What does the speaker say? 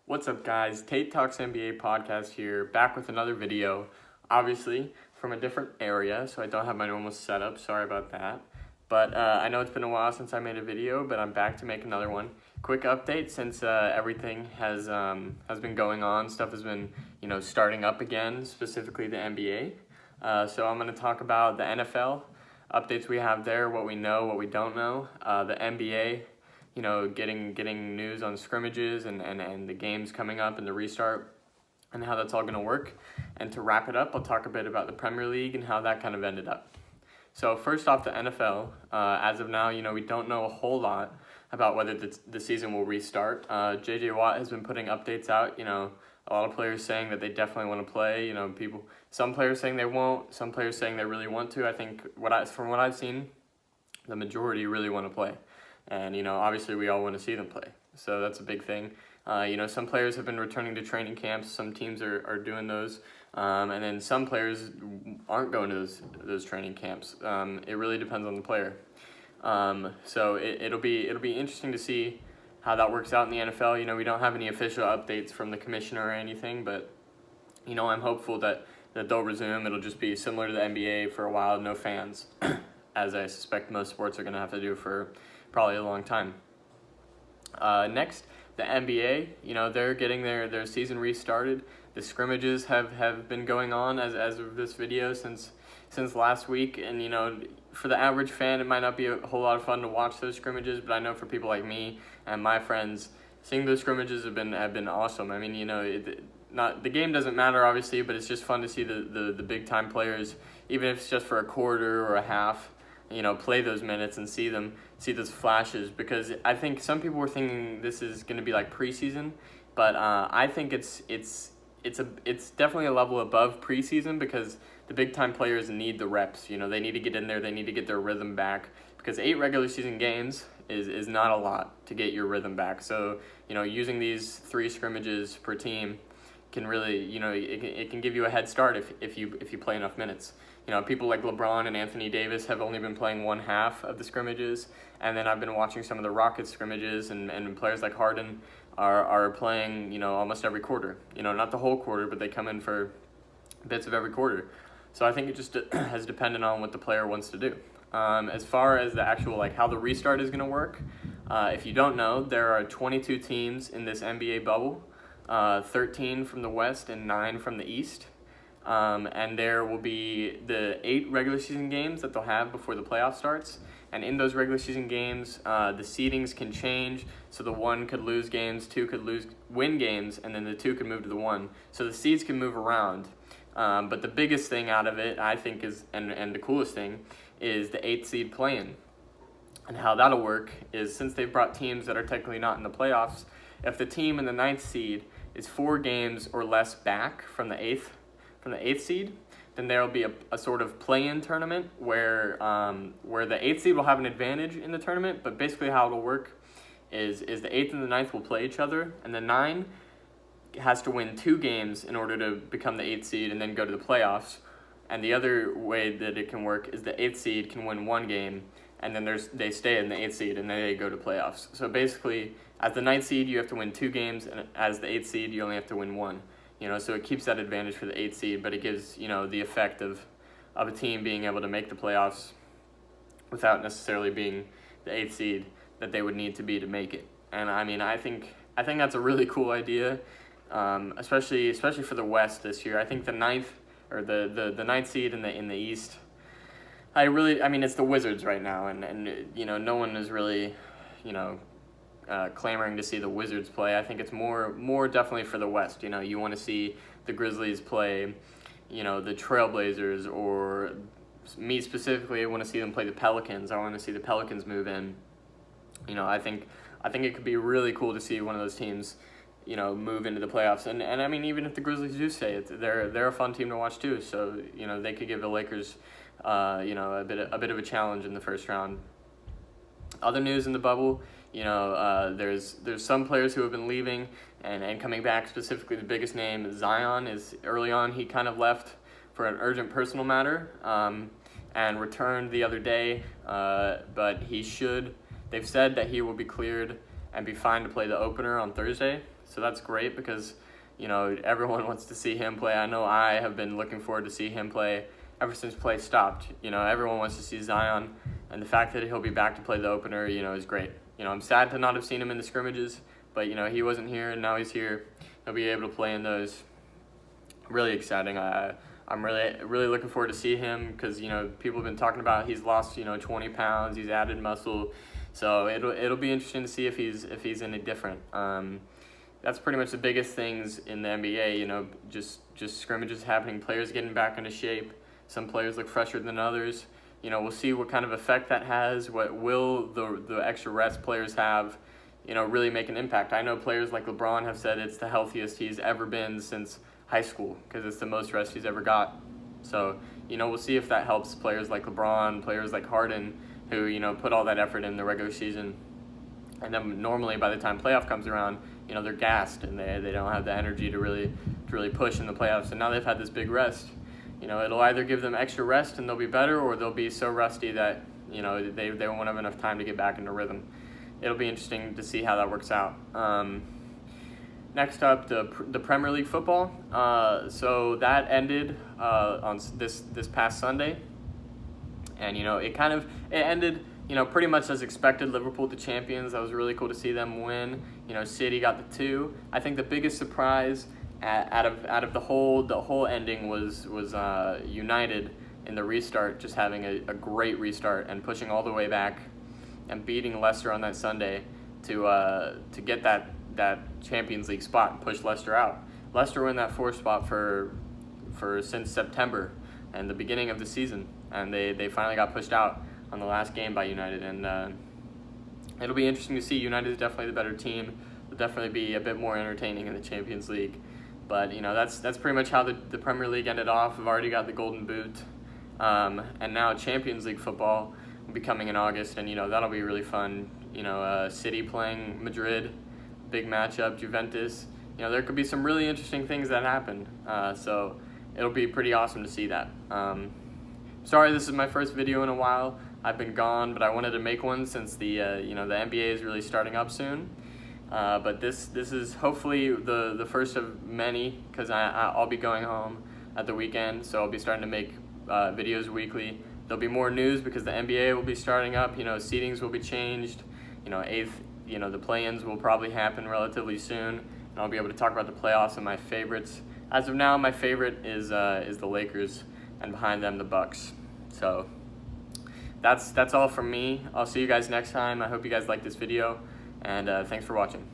What's up, guys? Tait Talks NBA podcast here, back with another video, obviously from a different area, so I don't have my normal setup. Sorry about that. But I know it's been a while since I made a video, but I'm back to make another one. Quick update since everything has been going on. Stuff has been starting up again, specifically the NBA. So I'm going to talk about the NFL updates we have there, what we know, what we don't know. The NBA. Getting news on scrimmages and the games coming up and the restart and how that's all going to work. And to wrap it up, I'll talk a bit about the Premier League and how that kind of ended up. So first off, the NFL. As of now, we don't know a whole lot about whether the season will restart. J.J. Watt has been putting updates out. A lot of players saying that they definitely want to play. Some players saying they won't. Some players saying they really want to. I think from what I've seen, the majority really want to play. And, obviously we all want to see them play. So that's a big thing. Some players have been returning to training camps. Some teams are doing those. And then some players aren't going to those training camps. It really depends on the player. So it'll be interesting to see how that works out in the NFL. We don't have any official updates from the commissioner or anything, but, I'm hopeful that they'll resume. It'll just be similar to the NBA for a while, no fans, as I suspect most sports are going to have to do for probably a long time. Next, the NBA, they're getting their season restarted. The scrimmages have been going on as of this video since last week, and for the average fan, it might not be a whole lot of fun to watch those scrimmages, but I know for people like me and my friends, seeing those scrimmages have been awesome. I mean, the game doesn't matter obviously, but it's just fun to see the big time players, even if it's just for a quarter or a half, play those minutes and see those flashes, because I think some people were thinking this is going to be like preseason, but I think it's definitely a level above preseason, because the big time players need the reps. They need to get in there, they need to get their rhythm back, because 8 regular season games is not a lot to get your rhythm back. So using these 3 scrimmages per team can really it can give you a head start if you play enough minutes. People like LeBron and Anthony Davis have only been playing one half of the scrimmages, and then I've been watching some of the Rockets scrimmages, and players like Harden are playing almost every quarter. Not the whole quarter, but they come in for bits of every quarter. So I think it just has depended on what the player wants to do. As far as the actual how the restart is going to work, if you don't know, there are 22 teams in this NBA bubble, 13 from the West and 9 from the East. And there will be the 8 regular season games that they'll have before the playoff starts. And in those regular season games, the seedings can change. So the 1 could lose games, 2 could win games, and then the 2 could move to the 1. So the seeds can move around. But the biggest thing out of it, I think, is and the coolest thing is the 8th seed play-in. And how that'll work is, since they've brought teams that are technically not in the playoffs, if the team in the 9th seed is 4 games or less back from the 8th seed, then there will be a sort of play-in tournament where the 8th seed will have an advantage in the tournament. But basically how it'll work is the 8th and the 9th will play each other, and the 9 has to win 2 games in order to become the 8th seed and then go to the playoffs. And the other way that it can work is the 8th seed can win 1 game, and then they stay in the 8th seed and then they go to playoffs. So basically, as the 9th seed, you have to win 2 games, and as the 8th seed, you only have to win 1. So it keeps that advantage for the 8th seed, but it gives, the effect of a team being able to make the playoffs without necessarily being the 8th seed that they would need to be to make it. And I mean, I think that's a really cool idea, especially for the West this year. I think the 9th or the 9th seed in the East, it's the Wizards right now, and no one is really, clamoring to see the Wizards play. I think it's more definitely for the West. You want to see the Grizzlies play, the Trailblazers, or me specifically, I want to see them play the Pelicans. I want to see the Pelicans move in. I think it could be really cool to see one of those teams, move into the playoffs. And I mean, even if the Grizzlies do stay, they're a fun team to watch too. So they could give the Lakers, a bit of a challenge in the first round. Other news in the bubble, there's some players who have been leaving and coming back. Specifically, the biggest name, Zion, is early on he kind of left for an urgent personal matter and returned the other day. But they've said that he will be cleared and be fine to play the opener on Thursday. So that's great because, you know, everyone wants to see him play. I know I have been looking forward to see him play ever since play stopped. You know, everyone wants to see Zion, and the fact that he'll be back to play the opener, you know, is great. You know, I'm sad to not have seen him in the scrimmages, but, you know, he wasn't here, and now he's here. He'll be able to play in those. Really exciting. I'm really looking forward to see him because, you know, people have been talking about he's lost, you know, 20 pounds, he's added muscle, so it'll be interesting to see if he's any different. That's pretty much the biggest things in the NBA. You know, just scrimmages happening, players getting back into shape. Some players look fresher than others. You know, we'll see what kind of effect that has. What will the extra rest players have, you know, really make an impact? I know players like LeBron have said it's the healthiest he's ever been since high school because it's the most rest he's ever got. So, you know, we'll see if that helps players like LeBron, players like Harden, who, you know, put all that effort in the regular season. And then normally by the time playoff comes around, you know, they're gassed and they don't have the energy to really push in the playoffs. And now they've had this big rest. You know, it'll either give them extra rest and they'll be better, or they'll be so rusty that, you know, they won't have enough time to get back into rhythm. It'll be interesting to see how that works out. Next up, the Premier League football. So that ended on this past Sunday, and, you know, it ended, you know, pretty much as expected. Liverpool the champions. That was really cool to see them win. You know, City got the 2. I think the biggest surprise out of the whole ending was United in the restart, just having a great restart and pushing all the way back and beating Leicester on that Sunday to get that Champions League spot and push Leicester out. Leicester were in that 4th spot for since September and the beginning of the season, and they finally got pushed out on the last game by United, and it'll be interesting to see. United is definitely the better team. Will definitely be a bit more entertaining in the Champions League, but, you know, that's pretty much how the Premier League ended off. We've already got the Golden Boot, and now Champions League football will be coming in August, and, you know, that'll be really fun. You know, City playing Madrid, big matchup, Juventus. You know, there could be some really interesting things that happen. So it'll be pretty awesome to see that. Sorry, this is my first video in a while. I've been gone, but I wanted to make one since the you know, the NBA is really starting up soon. But this is hopefully the first of many, because I'll be going home at the weekend, so I'll be starting to make videos weekly. There'll be more news because the NBA will be starting up. You know, seedings will be changed. You know, the play-ins will probably happen relatively soon, and I'll be able to talk about the playoffs and my favorites. As of now, my favorite is the Lakers, and behind them the Bucks. So that's all from me. I'll see you guys next time. I hope you guys like this video, and thanks for watching.